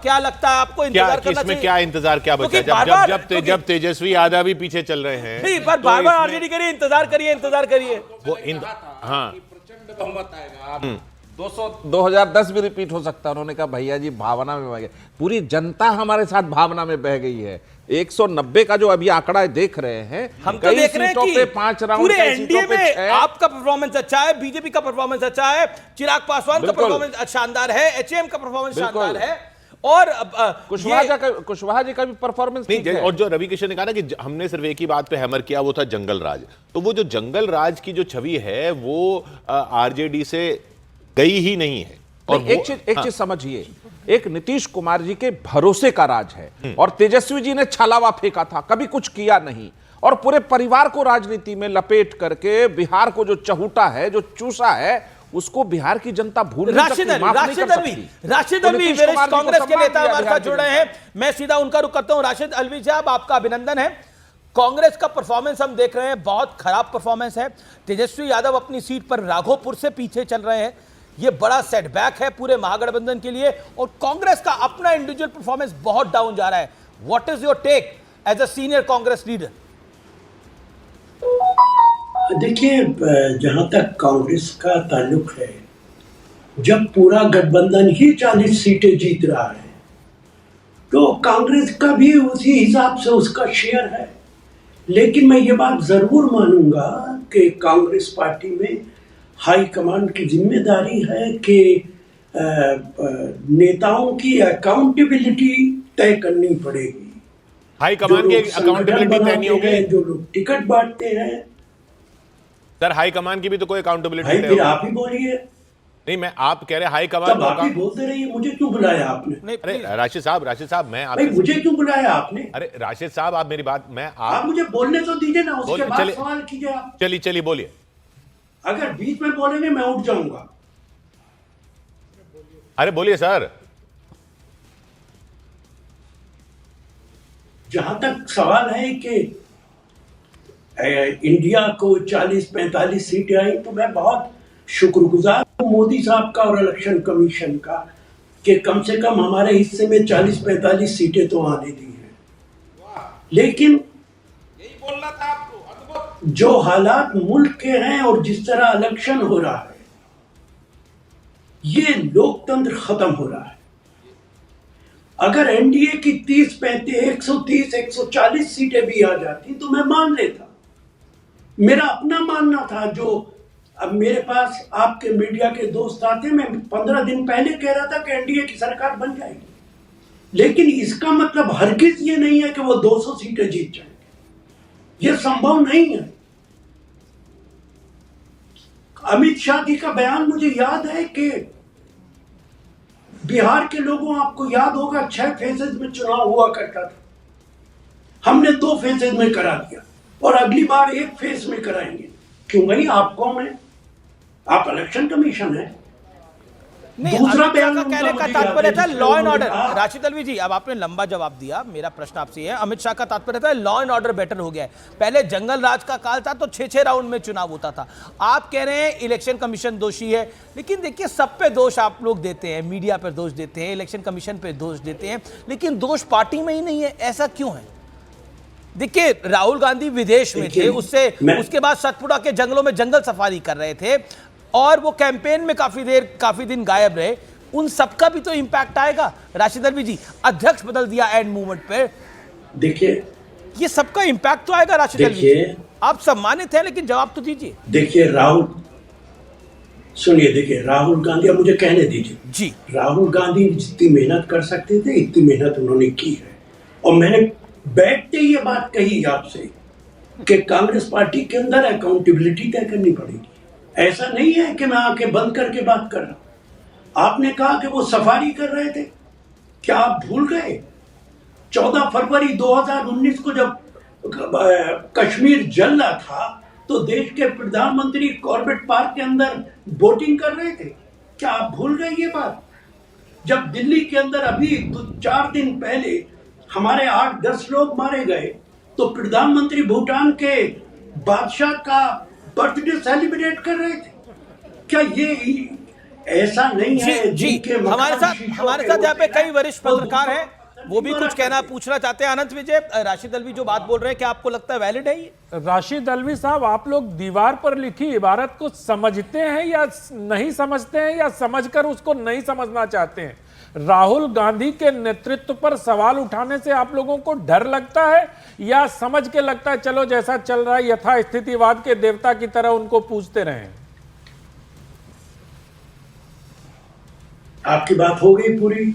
क्या लगता है आपको इंतजार करना चाहिए? क्या इंतजार क्या बचा? जब तेजस्वी यादव भी पीछे चल रहे हैं नहीं, पर बार बार आरजेडी करिए, इंतजार करिए वो हाँ प्रचंड बहुमत आएगा। 2010 भी रिपीट हो सकता है। उन्होंने कहा भैया जी भावना में बह गए, पूरी जनता हमारे साथ भावना में बह गई है। 190 का जो अभी आंकड़ा देख रहे हैं, हम तो देख रहे हैं कि 5 राउंड पूरे एनडीए में आपका परफॉर्मेंस अच्छा है, बीजेपी का परफॉर्मेंस अच्छा है, चिराग पासवान का परफॉर्मेंस शानदार है, एचएम का परफॉर्मेंस शानदार है, और कुशवाहा जी का भी परफॉर्मेंस ठीक है। और जो रवि किशन ने कहा ना कि हमने सिर्फ एक ही बात पे हैमर किया, वो था जंगल राज। तो वो जो जंगल राज की जो छवि है वो आरजेडी से गई ही नहीं है। और एक चीज समझिए, एक नीतीश कुमार जी के भरोसे का राज है, और तेजस्वी जी ने छलावा फेंका था, कभी कुछ किया नहीं, और पूरे परिवार को राजनीति में लपेट करके बिहार को जो चहूटा है, जो चूसा है, उसको बिहार की जनता भूल नहीं सकती, माफ नहीं कर सकती। राशिद अलवी कांग्रेस के नेता हमारे साथ जुड़ रहे हैं, मैं सीधा उनका रुख करता हूं। राशिद अलवी साहब, आपका अभिनंदन है। कांग्रेस का परफॉर्मेंस हम देख रहे हैं, बहुत खराब परफॉर्मेंस है। तेजस्वी यादव अपनी सीट पर राघोपुर से पीछे चल रहे हैं, यह बड़ा सेटबैक है पूरे महागठबंधन के लिए, और कांग्रेस का अपना इंडिविजुअल परफॉर्मेंस बहुत डाउन जा रहा है। What is your take as a senior Congress leader? देखिए, जहां तक कांग्रेस का ताल्लुक है, जब पूरा गठबंधन ही 40 सीटें जीत रहा है तो कांग्रेस का भी उसी हिसाब से उसका शेयर है। लेकिन मैं ये बात जरूर मानूंगा कि कांग्रेस पार्टी में हाई कमांड की जिम्मेदारी है कि नेताओं की अकाउंटेबिलिटी तय करनी पड़ेगी। हाई कमांड की अकाउंटेबिलिटी तय नहीं होगी, जो लोग टिकट बांटते हैं। सर हाई कमान की भी तो कोई अकाउंटेबिलिटी नहीं, फिर आप ही बोलिए। नहीं, मैं आप कह रहे हाई कमान, आप ही बोलते रहिए। मुझे क्यों बुलाया आपने? नहीं, अरे राशिद साहब मैं आपसे, मुझे क्यों बुलाया आपने? अरे राशिद साहब, आप मेरी बात, आप मुझे बोलने तो दीजिए ना, उसके बाद सवाल कीजिए आप। चलिए बोलिए। अगर बीच में बोलेंगे मैं उठ जाऊंगा। अरे बोलिए सर। जहां तक सवाल है कि इंडिया को 40-45 सीटें आई, तो मैं बहुत शुक्रगुजार हूं मोदी साहब का और इलेक्शन कमीशन का कि कम से कम हमारे हिस्से में 40-45 सीटें तो आने दी हैं। लेकिन यही बोलना था आपको। जो हालात मुल्क के हैं और जिस तरह इलेक्शन हो रहा है, ये लोकतंत्र खत्म हो रहा है। अगर एनडीए की 30-35, 130, 140 सीटें भी आ जाती तो मैं मान लेता। मेरा अपना मानना था, जो अब मेरे पास आपके मीडिया के दोस्त आते, मैं 15 दिन पहले कह रहा था कि एनडीए की सरकार बन जाएगी। लेकिन इसका मतलब हरगिज ये नहीं है कि वो 200 सीटें जीत जाएंगे, ये संभव नहीं है। अमित शाह जी का बयान मुझे याद है कि बिहार के लोगों, आपको याद होगा 6 फेजेज में चुनाव हुआ करता था, हमने 2 फेजेज में करा दिया, और अगली बार 1 फेज में कराएंगे। क्यों नहीं? आप कौन है? आप इलेक्शन कमीशन है। दूसरा बयान कहने का तात्पर्य था law and order. Rashid Alvi ji, अब आपने लंबा जवाब दिया, मेरा प्रश्न आपसे है, अमित शाह का तात्पर्य था लॉ एंड ऑर्डर बेटर हो गया है। पहले जंगल राज का काल था तो 6-6 राउंड में चुनाव होता था। आप कह रहे हैं इलेक्शन कमीशन दोषी है, लेकिन देखिए सब पे दोष आप लोग देते हैं, मीडिया पर दोष देते हैं, इलेक्शन कमीशन पे दोष देते हैं, लेकिन दोष पार्टी में ही नहीं है। ऐसा क्यों है? देखिए, राहुल गांधी विदेश में थे, उसके बाद सतपुड़ा के जंगलों में जंगल सफारी कर रहे थे, और वो कैंपेन में काफी दिन गायब रहे। उन सबका भी तो इंपैक्ट आएगा। राशिद अलवी जी, अध्यक्ष बदल दिया एंड मूवमेंट पे, देखिए ये सबका इंपैक्ट तो आएगा। राशिद अलवी जी, आप सम्मानित हैं, लेकिन जवाब तो दीजिए। देखिए देखिए राहुल गांधी, अब मुझे कहने दीजिए जी। राहुल गांधी जितनी मेहनत कर सकते थे, इतनी मेहनत उन्होंने की है। और मैंने बैठते ये बात कही आपसे कि कांग्रेस पार्टी के अंदर अकाउंटेबिलिटी तय करनी पड़ेगी। ऐसा नहीं है कि मैं आंखें बंद करके बात कर रहा हूं। आपने कहा कि वो सफारी कर रहे थे, क्या आप भूल गए 14 फरवरी 2019 को जब कश्मीर जल रहा था तो देश के प्रधानमंत्री कॉर्बेट पार्क के अंदर बोटिंग कर रहे थे? क्या आप भूल गए ये बात? जब दिल्ली के अंदर अभी 4 दिन पहले हमारे 8-10 लोग मारे गए तो प्रधानमंत्री भूटान के बादशाह का बर्थडे सेलिब्रेट कर रहे थे। क्या ये ऐसा नहीं है जी जिनके हमारे मकान साथ शीशों के यहाँ पे होते कई हैं, वरिष्ठ वो पत्रकार हैं, वो भी कुछ कहना करते हैं। पूछना चाहते हैं। अनंत विजय, राशिद अल्वी जो बात बोल रहे हैं क्या आपको लगता है वैलिड है ये? राशिद अल्वी साहब, आप लोग दीवार पर लिखी इबारत को समझते हैं या नहीं समझते हैं, या समझकर उसको नहीं समझना चाहते हैं? राहुल गांधी के नेतृत्व पर सवाल उठाने से आप लोगों को डर लगता है, या समझ के लगता है चलो जैसा चल रहा है यथास्थितिवाद के देवता की तरह उनको पूछते रहें? आपकी बात हो गई पूरी?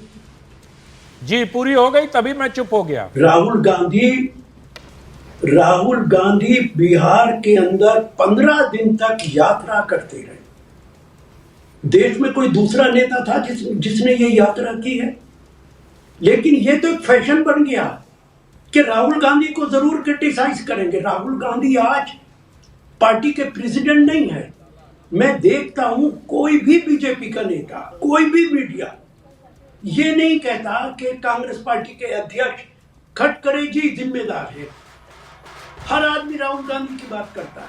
जी पूरी हो गई, तभी मैं चुप हो गया। राहुल गांधी बिहार के अंदर 15 दिन तक यात्रा करते रहे। देश में कोई दूसरा नेता था जिसने ये यात्रा की है? लेकिन ये तो एक फैशन बन गया कि राहुल गांधी को जरूर क्रिटिसाइज करेंगे। राहुल गांधी आज पार्टी के प्रेसिडेंट नहीं है। मैं देखता हूं कोई भी बीजेपी का नेता, कोई भी मीडिया ये नहीं कहता कि कांग्रेस पार्टी के अध्यक्ष खटकरे जी जिम्मेदार है। हर आदमी राहुल गांधी की बात करता है।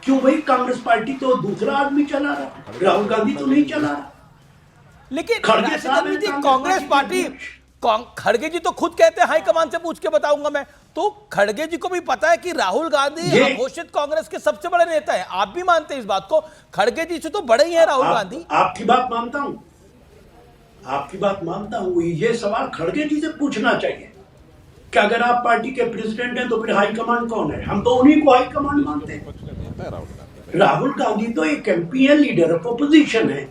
क्यों भाई? कांग्रेस पार्टी तो दूसरा आदमी चला रहा, राहुल गांधी तो नहीं चला रहा। लेकिन खड़गे राशिद साहब अल्वी जी, हैं कांग्रेस पार्टी, के खड़गे जी तो खुद कहते हैं हाईकमान से पूछ के बताऊंगा मैं। तो खड़गे जी को भी पता है कि राहुल गांधी घोषित कांग्रेस के सबसे बड़े नेता है। आप भी मानते हैं इस बात को? खड़गे जी से तो बड़े ही है राहुल गांधी। आपकी बात मानता हूं, आपकी बात मानता हूं। ये सवाल खड़गे जी से पूछना चाहिए कि अगर आप पार्टी के प्रेसिडेंट हैं तो फिर हाईकमान कौन है? हम तो उन्हीं को हाईकमान मानते हैं। राहुल गांधी तो एक एमपी है, लीडर ऑफ अपोजिशन है।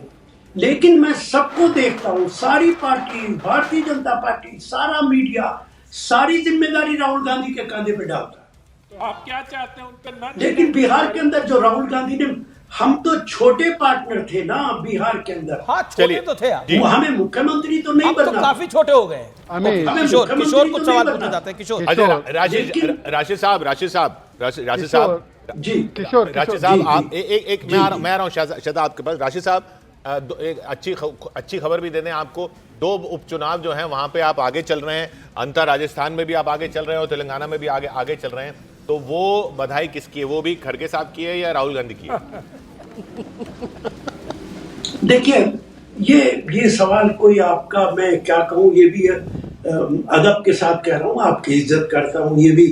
लेकिन मैं सबको देखता हूं, सारी पार्टी, भारतीय जनता पार्टी, सारा मीडिया, सारी जिम्मेदारी राहुल गांधी के कंधे पे डालता है। तो आप क्या चाहते हैं उनका ना? लेकिन बिहार के अंदर जो राहुल गांधी ने, हम तो छोटे पार्टनर थे ना बिहार के अंदर। हाँ छोटे तो थे आप, वो हमें मुख्यमंत्री तो नहीं अब तो बनना। काफी छोटे हो गए। हमें किशोर मुख्यमंत्री कुछ तो सवाल नहीं पूछना बनना। चाहते हैं। किशोर, अच्छा राशिद साहब राशिद साहब जी राशिद साहब, जी, आप जी। एक मैं आ रहा हूँ शायद आपके पास। राशिद साहब, एक अच्छी खबर भी देने आपको। 2 उपचुनाव जो हैं वहां पे आप आगे चल रहे हैं। अंतर राजस्थान में भी आप आगे चल रहे हैं और तेलंगाना में भी आगे चल रहे हैं। तो वो बधाई किसकी है? वो भी खड़गे साहब की है या राहुल गांधी की है? देखिए, ये सवाल कोई आपका, मैं क्या कहूँ, ये भी अदब के साथ कह रहा हूँ, आपकी इज्जत करता हूँ, ये भी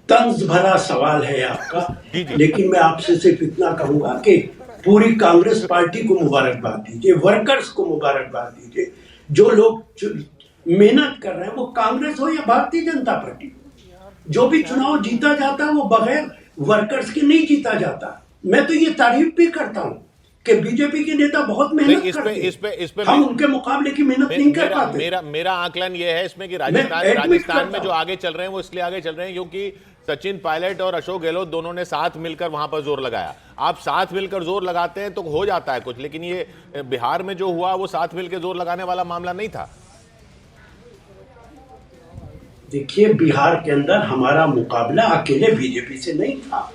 तंज भरा सवाल है आपका। लेकिन मैं आपसे सिर्फ इतना कहूंगा कि पूरी कांग्रेस पार्टी को मुबारकबाद दीजिए, वर्कर्स को मुबारकबाद दीजिए। जो लोग मेहनत कर रहे हैं, वो कांग्रेस हो या भारतीय जनता पार्टी, जो भी चुनाव जीता जाता है वो बगैर वर्कर्स के नहीं जीता जाता। मैं तो ये तारीफ भी करता हूँ कि बीजेपी के नेता बहुत मेहनत करते हैं। हम उनके मुकाबले की मेहनत नहीं कर पाते। मेरा आकलन ये है इसमें कि राजस्थान में जो आगे चल रहे हैं वो इसलिए आगे चल रहे हैं क्योंकि सचिन पायलट और अशोक गहलोत दोनों ने साथ मिलकर वहां पर जोर लगाया। आप साथ मिलकर जोर लगाते हैं तो हो जाता है कुछ, लेकिन ये बिहार में जो हुआ वो साथ मिलकर जोर लगाने वाला मामला नहीं था। देखिए, बिहार के अंदर हमारा मुकाबला अकेले बीजेपी से नहीं था।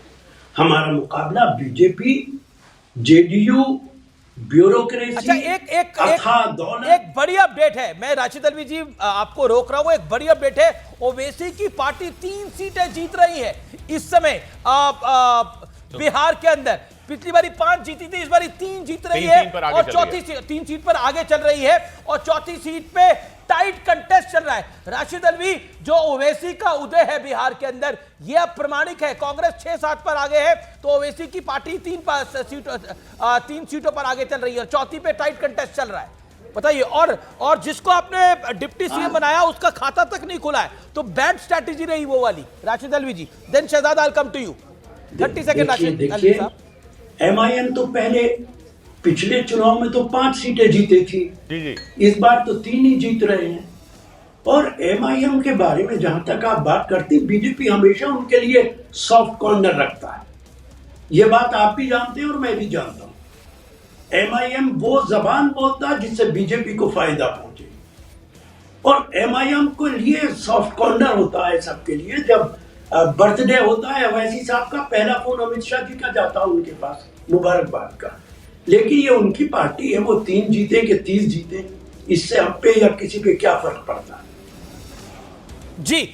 हमारा मुकाबला बीजेपी, जेडीयू, ब्यूरोक्रेसी। अच्छा, एक बड़ी अपडेट है। मैं राशिद अल्वी जी आपको रोक रहा हूं। एक बड़ी अपडेट है, ओवैसी की पार्टी 3 सीटें जीत रही है इस समय बिहार के अंदर। पिछली बारी 5 जीती थी, इस बारी 3 जीत रही है और चौथी 3 सीट पर आगे चल रही है और चौथी सीट पे टाइट कंटेस्ट चल रहा है। राशिद अल्वी, जो ओवैसी का उदय है बिहार के अंदर, यह अब प्रमाणिक है। कांग्रेस 6-7 पर आगे है तो ओवैसी की पार्टी 3 सीटों पर आगे चल रही है और चौथी पे टाइट कंटेस्ट चल रहा है। बताइए, और जिसको आपने डिप्टी सीएम बनाया उसका खाता तक नहीं खुला है, तो बैड स्ट्रैटेजी रही वो वाली। Rashid Alvi ji, then Shehzad, I come to you. 30 second Rashid Alvi साहब। एमआईएम तो पहले पिछले चुनाव में तो 5 सीटें जीती थी, जी। इस बार तो 3 ही जीत रहे हैं। और एमआईएम के बारे में जहां तक आप बात करते हैं, बीजेपी हमेशा उनके लिए सॉफ्ट कॉर्नर रखता है। ये बात आप भी जानते हैं और मैं भी जानता हूं। एमआईएम वो जबान बोलता है जिससे बीजेपी को फायदा पहुंचे, और एमआईएम को लिए सॉफ्ट कॉर्नर होता है सबके लिए। जब बर्थडे होता है ओवैसी साहब का, पहला फोन अमित शाह जी का जाता है उनके पास मुबारकबाद का। लेकिन ये उनकी पार्टी है, वो 3 जीते कि 30 जीते, इससे हम पे या किसी पे क्या फर्क पड़ता है? जी